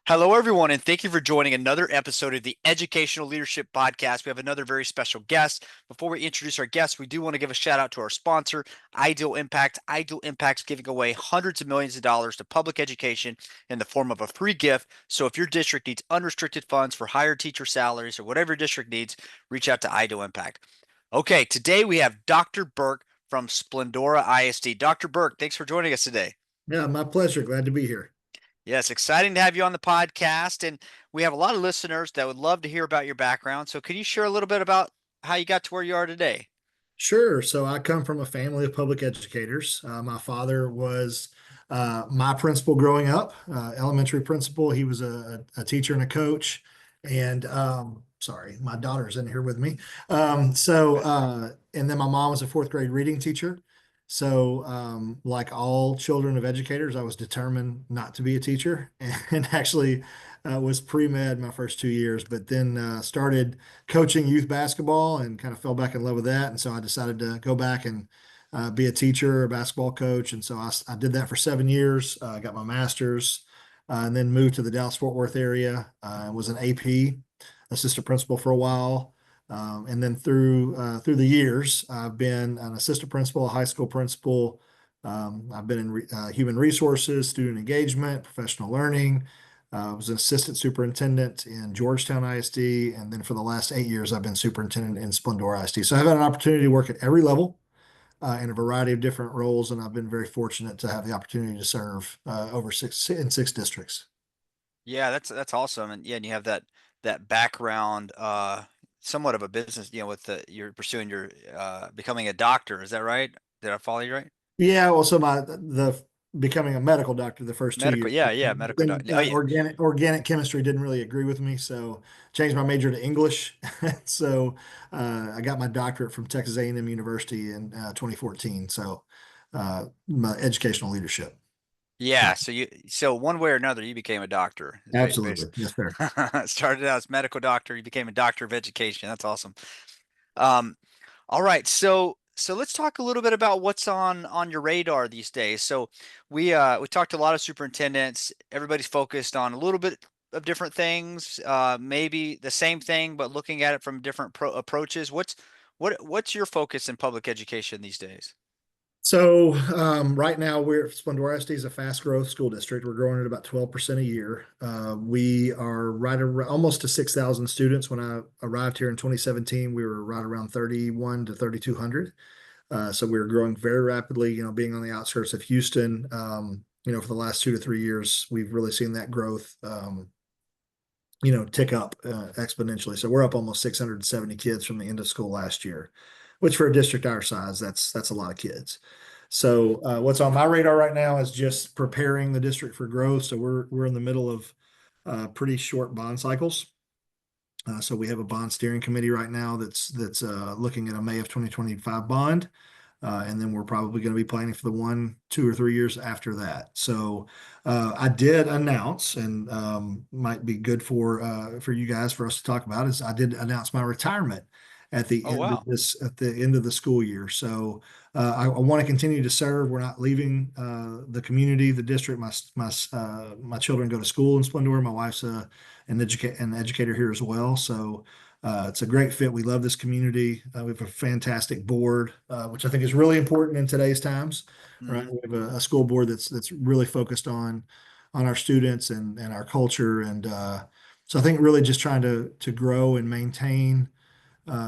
Hello, everyone, and thank you for joining another episode of the Educational Leadership Podcast. We have another very special guest. Before we introduce our guest, we do want to give a shout out to our sponsor, Ideal Impact. Ideal Impact's giving away hundreds of millions of dollars to public education in the form of a free gift. So if your district needs unrestricted funds for higher teacher salaries or whatever your district needs, reach out to Ideal Impact. Okay, today we have Dr. Burke from Splendora ISD. Dr. Burke, thanks for joining us today. Yeah, my pleasure. Glad to be here. Yes, exciting to have you on the podcast. And we have a lot of listeners that would love to hear about your background. So, could you share a little bit about how you got to where you are today? Sure. So I come from a family of public educators. My father was my principal growing up, elementary principal. He was a teacher and a coach. And sorry, my daughter's in here with me. And then my mom was a fourth grade reading teacher. So, like all children of educators, I was determined not to be a teacher and actually was pre-med my first 2 years, but then started coaching youth basketball and kind of fell back in love with that. And so I decided to go back and be a teacher, a basketball coach. And so I did that for 7 years. I got my master's and then moved to the Dallas Fort Worth area. Was an AP assistant principal for a while. And then through the years, I've been an assistant principal, a high school principal. I've been in human resources, student engagement, professional learning. I was an assistant superintendent in Georgetown ISD, and then for the last 8 years, I've been superintendent in Splendora ISD. So I've had an opportunity to work at every level in a variety of different roles, and I've been very fortunate to have the opportunity to serve over six districts. Yeah, that's awesome. And yeah, and you have that background, somewhat of a business, with you're pursuing your becoming a doctor. Is that right? Did I follow you right? Yeah, well, so the becoming a medical doctor the first 2 years. Medical, yeah, yeah, But medical then doctor. Oh yeah. organic chemistry didn't really agree with me, so changed my major to English. So I got my doctorate from Texas A&M University in 2014. So my educational leadership. Yeah, so one way or another you became a doctor. Absolutely. Yes, sir. Started out as medical doctor, you became a doctor of education. That's awesome. Um, all right, so let's talk a little bit about what's on your radar these days. So we talked to a lot of superintendents. Everybody's focused on a little bit of different things, maybe the same thing, but looking at it from different approaches. What's your focus in public education these days? So right now, Splendora SD is a fast growth school district. We're growing at about 12% a year. We are right around almost to 6,000 students. When I arrived here in 2017, we were right around 31 to 3,200. So we were growing very rapidly, being on the outskirts of Houston. For the last 2 to 3 years, we've really seen that growth, tick up exponentially. So we're up almost 670 kids from the end of school last year, which for a district our size, that's a lot of kids. So what's on my radar right now is just preparing the district for growth. So we're in the middle of pretty short bond cycles. So we have a bond steering committee right now that's looking at a May of 2025 bond. And then we're probably going to be planning for the 1, 2, or 3 years after that. So I did announce, and might be good for you guys for us to talk about, is I did announce my retirement at the Oh end of wow. the school year. So I want to continue to serve. We're not leaving the community, the district. My children go to school in Splendora. My wife's an educator here as well. So it's a great fit. We love this community. We have a fantastic board, which I think is really important in today's times, right? Hmm. We have a school board that's really focused on our students and our culture, and so I think really just trying to grow and maintain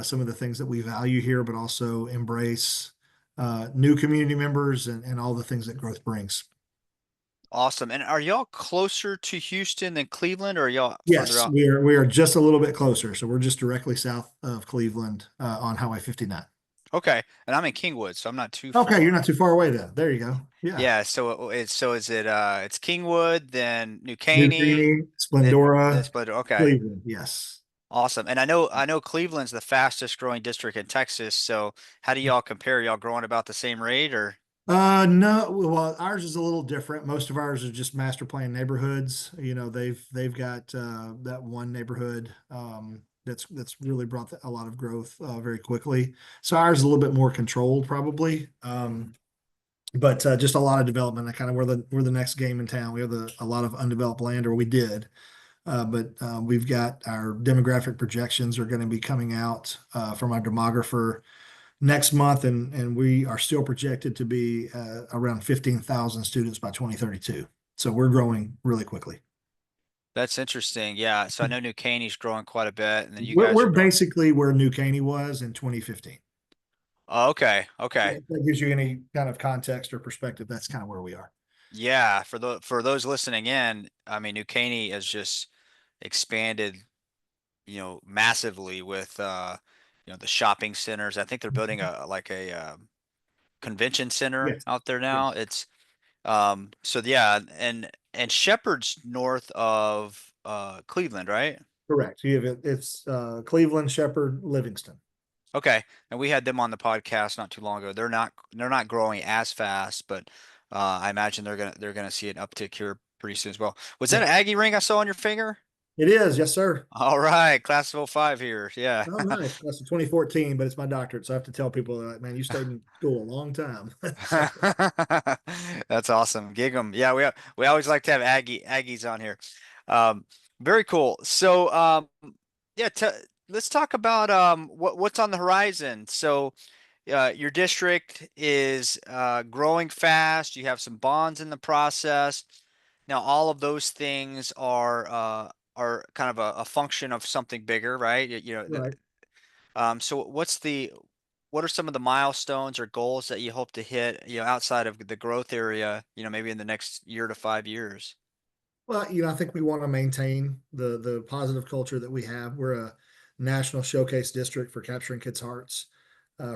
some of the things that we value here, but also embrace new community members and all the things that growth brings. Awesome. And are y'all closer to Houston than Cleveland, or are y'all further Yes, out? we are just a little bit closer, so we're just directly south of Cleveland on Highway 59. Okay, and I'm in Kingwood, so I'm not too Okay, you're far. not too far away then. There you go. Yeah. Yeah, so is it it's Kingwood, then New New Caney, Caney, then Splendora, Splendora. Okay, Cleveland. Yes. awesome. And I know Cleveland's the fastest growing district in Texas. So how do y'all compare? Y'all growing about the same rate, or? No, well, ours is a little different. Most of ours are just master plan neighborhoods. They've got that one neighborhood that's really brought a lot of growth very quickly. So ours is a little bit more controlled, probably. but just a lot of development. I kind of we're the next game in town. We have a lot of undeveloped land, or we did. But we've got our demographic projections are going to be coming out from our demographer next month, and we are still projected to be around 15,000 students by 2032. So we're growing really quickly. That's interesting. Yeah. So I know New Caney's growing quite a bit, and then you guys are We're growing. basically where New Caney was in 2015. Oh, okay. Yeah, Okay. if that gives you any kind of context or perspective. That's kind of where we are. Yeah. For those listening in, I mean, New Caney has just expanded, massively with the shopping centers. I think they're building a like a convention center Yes. out there now. Yes. It's so yeah, and Shepherd's north of Cleveland, right? Correct. You have it's Cleveland, Shepherd, Livingston. Okay, and we had them on the podcast not too long ago. They're not growing as fast, but I imagine they're gonna see an uptick here pretty soon as well. Was that Yeah, an Aggie ring I saw on your finger? it is. Yes, sir. All right, class of '05 here. Yeah. Oh, nice. That's a 2014, but it's my doctorate. So I have to tell people like, man, you stayed in school a long time. So That's awesome. Gig 'em. Yeah, we always like to have Aggies on here. Um, very cool. So yeah, let's talk about what's on the horizon. So your district is growing fast. You have some bonds in the process. Now, all of those things are kind of a function of something bigger, right? right. So what are some of the milestones or goals that you hope to hit, outside of the growth area, maybe in the next year to 5 years? Well, I think we want to maintain the positive culture that we have. We're a national showcase district for capturing kids' hearts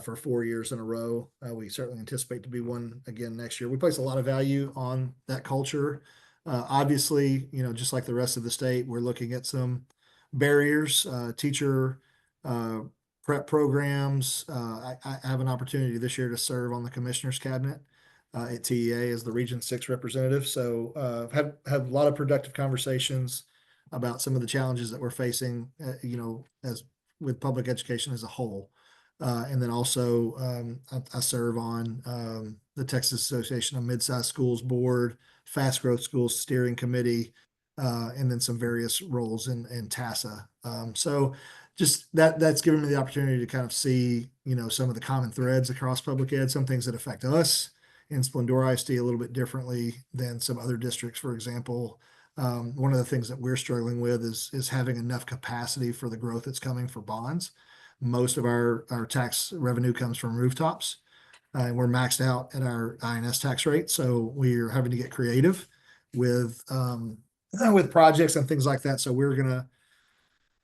for 4 years in a row. We certainly anticipate to be one again next year. We place a lot of value on that culture. Obviously, just like the rest of the state, we're looking at some barriers, teacher uh, prep programs. I have an opportunity this year to serve on the commissioner's cabinet at TEA as the Region 6 representative. So have a lot of productive conversations about some of the challenges that we're facing, as with public education as a whole. And then also, I serve on the Texas Association of Mid-Sized Schools Board, Fast Growth Schools Steering Committee, and then some various roles in TASA. So just that's given me the opportunity to kind of see, some of the common threads across public ed, some things that affect us in Splendora ISD a little bit differently than some other districts. For example, one of the things that we're struggling with is having enough capacity for the growth that's coming for bonds. Most of our tax revenue comes from rooftops, and we're maxed out at our INS tax rate. So we're having to get creative with projects and things like that. So we're gonna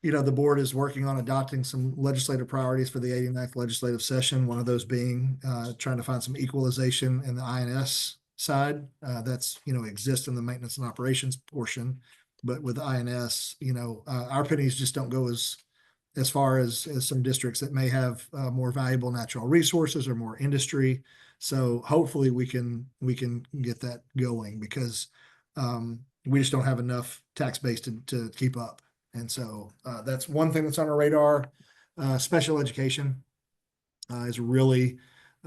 the board is working on adopting some legislative priorities for the 89th legislative session. One of those being trying to find some equalization in the INS side that's exists in the maintenance and operations portion, but with INS, our pennies just don't go as far as some districts that may have more valuable natural resources or more industry. So hopefully we can get that going because we just don't have enough tax base to keep up. And so that's one thing that's on our radar. Special education is really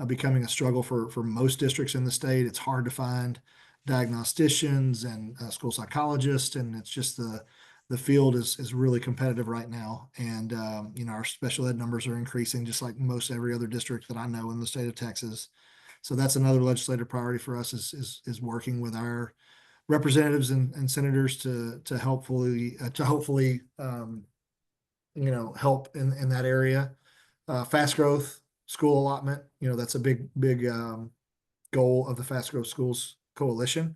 becoming a struggle for most districts in the state. It's hard to find diagnosticians and school psychologists, and it's just the field is really competitive right now. And our special ed numbers are increasing just like most every other district that I know in the state of Texas. So that's another legislative priority for us is working with our representatives and senators to hopefully help in that area. Fast growth school allotment, that's a big goal of the Fast Growth Schools Coalition,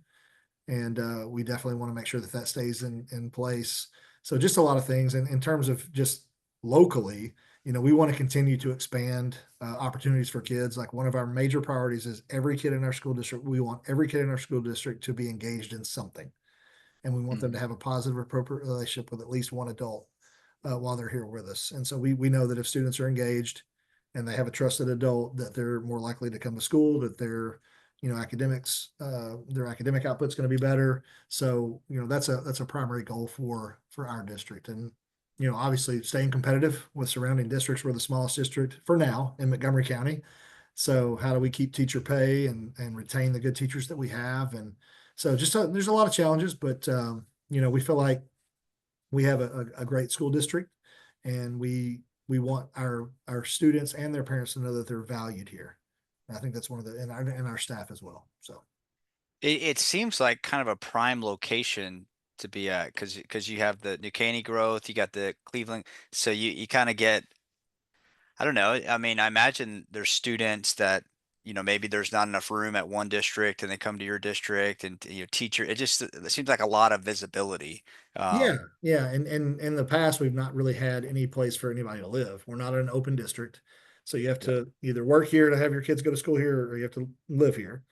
and we definitely want to make sure that that stays in place. So just a lot of things, and in terms of just locally, we want to continue to expand opportunities for kids. Like one of our major priorities is every kid in our school district. We want every kid in our school district to be engaged in something, and we want them to Mhm. have a positive, appropriate relationship with at least one adult while they're here with us. And so we know that if students are engaged and they have a trusted adult, that they're more likely to come to school, that their academic output's going to be better. So that's a primary goal for our district. And obviously staying competitive with surrounding districts. We're the smallest district for now in Montgomery County. So how do we keep teacher pay and retain the good teachers that we have? And so there's a lot of challenges, but we feel like we have a great school district, and we want our students and their parents to know that they're valued here. And I think that's one of the and our staff as well. So It seems like kind of a prime location to be at because you have the New Caney growth, you got the Cleveland, so you kind of get, I don't know. I mean, I imagine there's students that, maybe there's not enough room at one district and they come to your district and teacher. It seems like a lot of visibility. yeah, Um, yeah, and in the past we've not really had any place for anybody to live. We're not an open district, so you have yep. to either work here to have your kids go to school here, or you have to live here.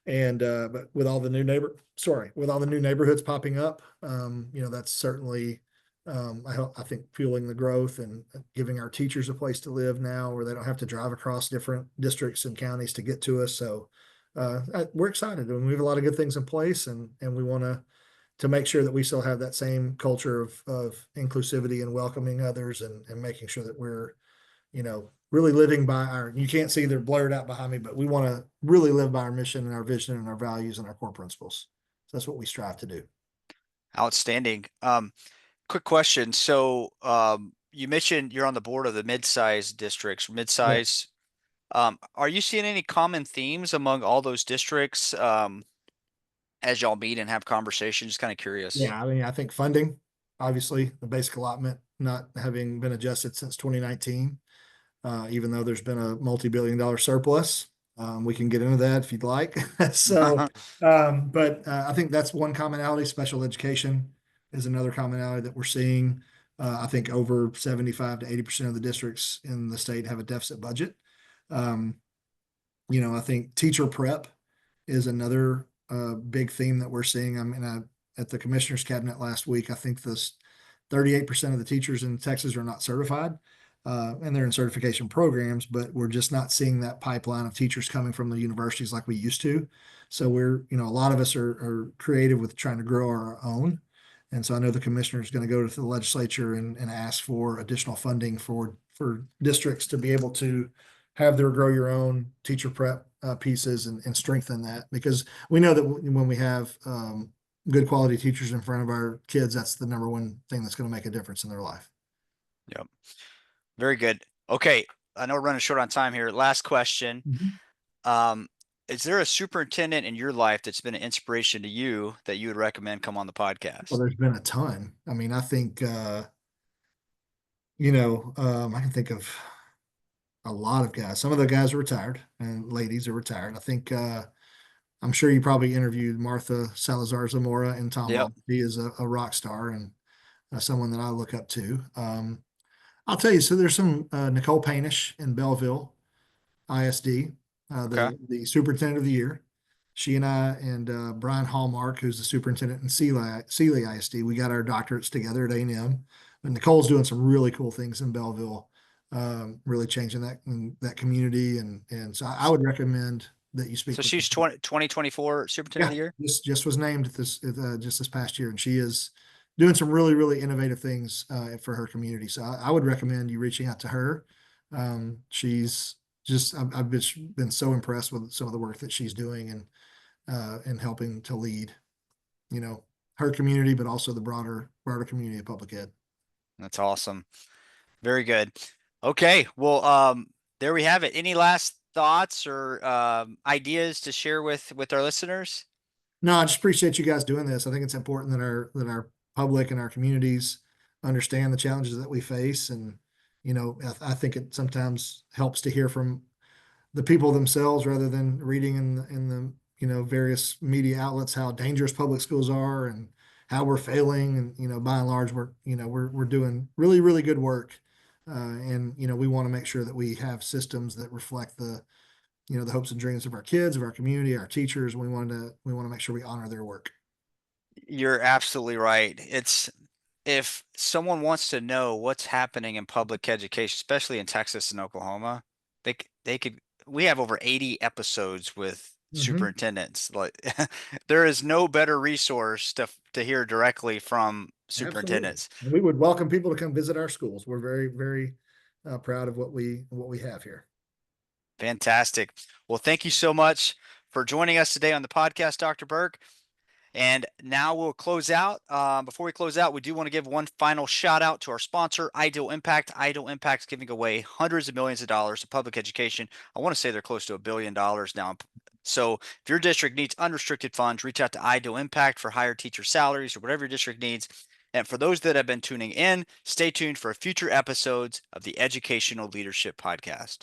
And but with all the new neighborhoods popping up, that's certainly I think fueling the growth and giving our teachers a place to live now, where they don't have to drive across different districts and counties to get to us. So we're excited, and we have a lot of good things in place, and we want to make sure that we still have that same culture of inclusivity and welcoming others, and making sure that we're, really living by you can't see they're blurred out behind me, but we want to really live by our mission and our vision and our values and our core principles. So that's what we strive to do. Outstanding. Quick question. So, you mentioned you're on the board of the mid-size districts, Yeah. mid-size. Are you seeing any common themes among all those districts, as y'all meet and have conversations? Just kind of curious. Yeah. I mean, I think funding, obviously, the basic allotment not having been adjusted since 2019, even though there's been a multi-billion-dollar surplus. We can get into that if you'd like. So, but I think that's one commonality. Special education is another commonality that we're seeing. I think over 75 to 80% of the districts in the state have a deficit budget. Um, I think teacher prep is another big theme that we're seeing. I mean, at the commissioner's cabinet last week, I think this 38% of the teachers in Texas are not certified, and they're in certification programs, but we're just not seeing that pipeline of teachers coming from the universities like we used to. So a lot of us are creative with trying to grow our own. And so I know the commissioner is going to go to the legislature and ask for additional funding for districts to be able to have their grow your own teacher prep pieces, and strengthen that, because we know that when we have good quality teachers in front of our kids, that's the number one thing that's going to make a difference in their life. Yep. Very good. Okay. I know we're running short on time here. Last question. Mhm. Um, is there a superintendent in your life that's been an inspiration to you that you would recommend come on the Well, podcast? there's been a ton. I mean, I think I can think of a lot of guys. Some of the guys are retired, and ladies are retired. I think I'm sure you probably interviewed Martha Salazar Zamora and Tom Yep. Ball. He is a rock star, and someone that I look up to. I'll tell you, so there's some Nicole Panish in Belleville ISD, Okay. the superintendent of the year. She and I and Brian Hallmark, who's the superintendent in Sealy ISD, we got our doctorates together at A&M. But Nicole's doing some really cool things in Belleville, really changing that community. And so I would recommend that you So speak with her. she's 2024 Superintendent of Yeah, the Year? just was named just this past year, and she is doing some really really innovative things for her community. So I would recommend you reaching out to her. She's just I've been so impressed with some of the work that she's doing, and helping to lead, you know, her community, but also the broader community of public ed. That's awesome. Very good. Okay. Well, there we have it. Any last thoughts or ideas to share with our listeners? No, I just appreciate you guys doing this. I think it's important that our public and our communities understand the challenges that we face, and I think it sometimes helps to hear from the people themselves rather than reading in the various media outlets how dangerous public schools are and how we're failing. And by and large, we're doing really really good work, and we want to make sure that we have systems that reflect the hopes and dreams of our kids, of our community, our teachers. We want to make sure we honor their work. You're absolutely right. If someone wants to know what's happening in public education, especially in Texas and Oklahoma, they could we have over 80 episodes with Hmm. superintendents. Like there is no better resource to hear directly from Absolutely. superintendents. And we would welcome people to come visit our schools. We're very, very proud of what we have here. Fantastic. Well, thank you so much for joining us today on the podcast, Dr. Burke. And now we'll close out. Before we close out, we do want to give one final shout out to our sponsor, Ideal Impact. Ideal Impact is giving away hundreds of millions of dollars to public education. I want to say they're close to $1 billion now. So if your district needs unrestricted funds, reach out to Ideal Impact for higher teacher salaries or whatever your district needs. And for those that have been tuning in, stay tuned for future episodes of the Educational Leadership Podcast.